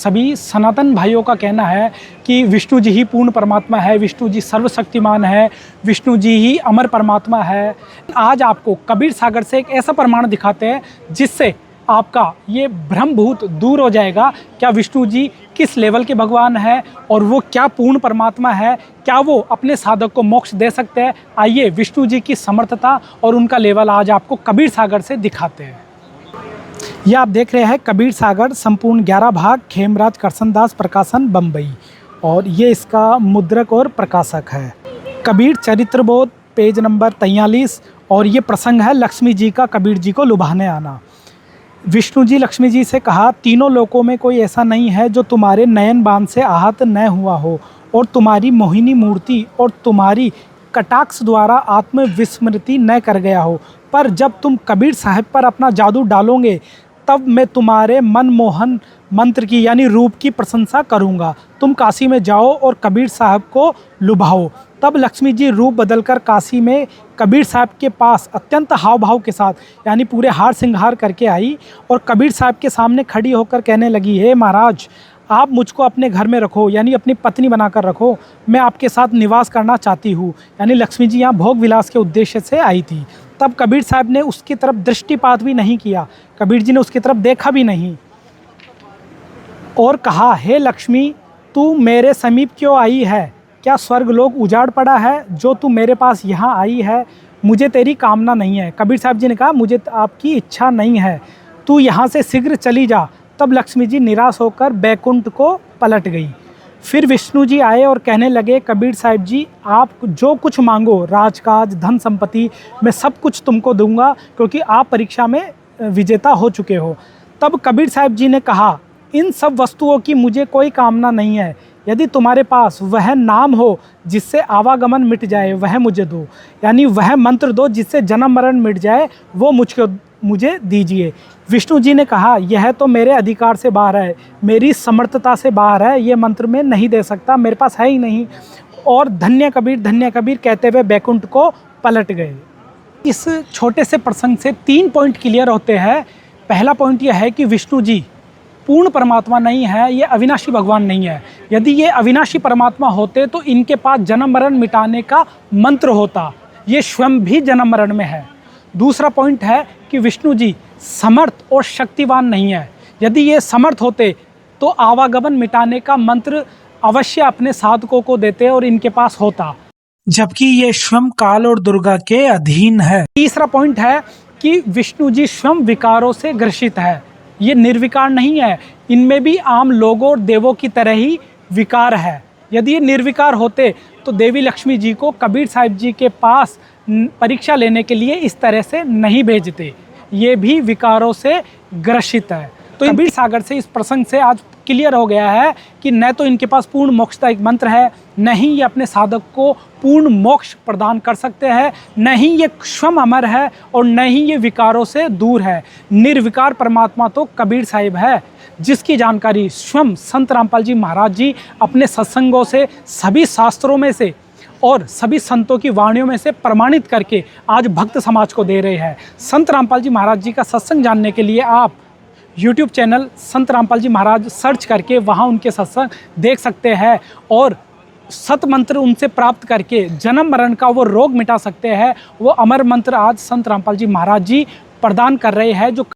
सभी सनातन भाइयों का कहना है कि विष्णु जी ही पूर्ण परमात्मा है, विष्णु जी सर्वशक्तिमान है, विष्णु जी ही अमर परमात्मा है। आज आपको कबीर सागर से एक ऐसा प्रमाण दिखाते हैं जिससे आपका ये भ्रमभूत दूर हो जाएगा। क्या विष्णु जी किस लेवल के भगवान हैं और वो क्या पूर्ण परमात्मा है, क्या वो अपने साधक को मोक्ष दे सकते हैं। आइए विष्णु जी की समर्थता और उनका लेवल आज आपको कबीर सागर से दिखाते हैं। ये आप देख रहे हैं कबीर सागर संपूर्ण 11 भाग, खेमराज करसनदास प्रकाशन बम्बई, और ये इसका मुद्रक और प्रकाशक है। कबीर चरित्रबोध पेज नंबर 43, और ये प्रसंग है लक्ष्मी जी का कबीर जी को लुभाने आना। विष्णु जी लक्ष्मी जी से कहा, तीनों लोकों में कोई ऐसा नहीं है जो तुम्हारे नयन बाण से आहत न हुआ हो, और तुम्हारी मोहिनी मूर्ति और तुम्हारी कटाक्ष द्वारा आत्मविस्मृति न कर गया हो। पर जब तुम कबीर साहब पर अपना जादू डालोगे तब मैं तुम्हारे मनमोहन मंत्र की यानी रूप की प्रशंसा करूंगा। तुम काशी में जाओ और कबीर साहब को लुभाओ। तब लक्ष्मी जी रूप बदलकर काशी में कबीर साहब के पास अत्यंत हाव भाव के साथ यानी पूरे हार श्रृंगार करके आई और कबीर साहब के सामने खड़ी होकर कहने लगी, हे महाराज, आप मुझको अपने घर में रखो, यानी अपनी पत्नी बनाकर रखो, मैं आपके साथ निवास करना चाहती हूँ। यानी लक्ष्मी जी यहाँ भोग विलास के उद्देश्य से आई थी। तब कबीर साहब ने उसकी तरफ दृष्टिपात भी नहीं किया, कबीर जी ने उसकी तरफ देखा भी नहीं और कहा, हे लक्ष्मी, तू मेरे समीप क्यों आई है? क्या स्वर्गलोक उजाड़ पड़ा है जो तू मेरे पास यहाँ आई है? मुझे तेरी कामना नहीं है। कबीर साहब जी ने कहा, मुझे आपकी इच्छा नहीं है, तू यहाँ से शीघ्र चली जा। तब लक्ष्मी जी निराश होकर बैकुंठ को पलट गई। फिर विष्णु जी आए और कहने लगे, कबीर साहब जी, आप जो कुछ मांगो, राजकाज, धन संपत्ति, मैं सब कुछ तुमको दूंगा क्योंकि आप परीक्षा में विजेता हो चुके हो। तब कबीर साहब जी ने कहा, इन सब वस्तुओं की मुझे कोई कामना नहीं है। यदि तुम्हारे पास वह नाम हो जिससे आवागमन मिट जाए, वह मुझे दो, यानी वह मंत्र दो जिससे जन्म मरण मिट जाए, वो मुझे दीजिए। विष्णु जी ने कहा, यह तो मेरे अधिकार से बाहर है, मेरी समर्थता से बाहर है, ये मंत्र मैं नहीं दे सकता, मेरे पास है ही नहीं। और धन्य कबीर कहते हुए बैकुंठ को पलट गए। इस छोटे से प्रसंग से 3 पॉइंट क्लियर होते हैं। पहला पॉइंट यह है कि विष्णु जी पूर्ण परमात्मा नहीं है, ये अविनाशी भगवान नहीं है। यदि ये अविनाशी परमात्मा होते तो इनके पास जन्म मरण मिटाने का मंत्र होता, ये स्वयं भी जन्म मरण में है। दूसरा पॉइंट है कि विष्णु जी समर्थ और शक्तिवान नहीं है। यदि ये समर्थ होते तो आवागमन मिटाने का मंत्र अवश्य अपने साधकों को देते और इनके पास होता, जबकि ये स्वयं काल और दुर्गा के अधीन है। तीसरा पॉइंट है कि विष्णु जी स्वयं विकारों से ग्रसित है, ये निर्विकार नहीं है, इनमें भी आम लोगों और देवों की तरह ही विकार है। यदि ये निर्विकार होते तो देवी लक्ष्मी जी को कबीर साहब जी के पास परीक्षा लेने के लिए इस तरह से नहीं भेजते, ये भी विकारों से ग्रसित है। तो कबीर सागर से इस प्रसंग से आज क्लियर हो गया है कि न तो इनके पास पूर्ण मोक्षदायक मंत्र है, न ही ये अपने साधक को पूर्ण मोक्ष प्रदान कर सकते हैं, न ही ये स्वयं अमर है और न ही ये विकारों से दूर है। निर्विकार परमात्मा तो कबीर साहिब है, जिसकी जानकारी स्वयं संत रामपाल जी महाराज जी अपने सत्संगों से, सभी शास्त्रों में से और सभी संतों की वाणियों में से प्रमाणित करके आज भक्त समाज को दे रहे हैं। संत रामपाल जी महाराज जी का सत्संग जानने के लिए आप YouTube चैनल संत रामपाल जी महाराज सर्च करके वहाँ उनके सत्संग देख सकते हैं और सत मंत्र उनसे प्राप्त करके जन्म मरण का वो रोग मिटा सकते हैं। वो अमर मंत्र आज संत रामपाल जी महाराज जी प्रदान कर रहे हैं, जो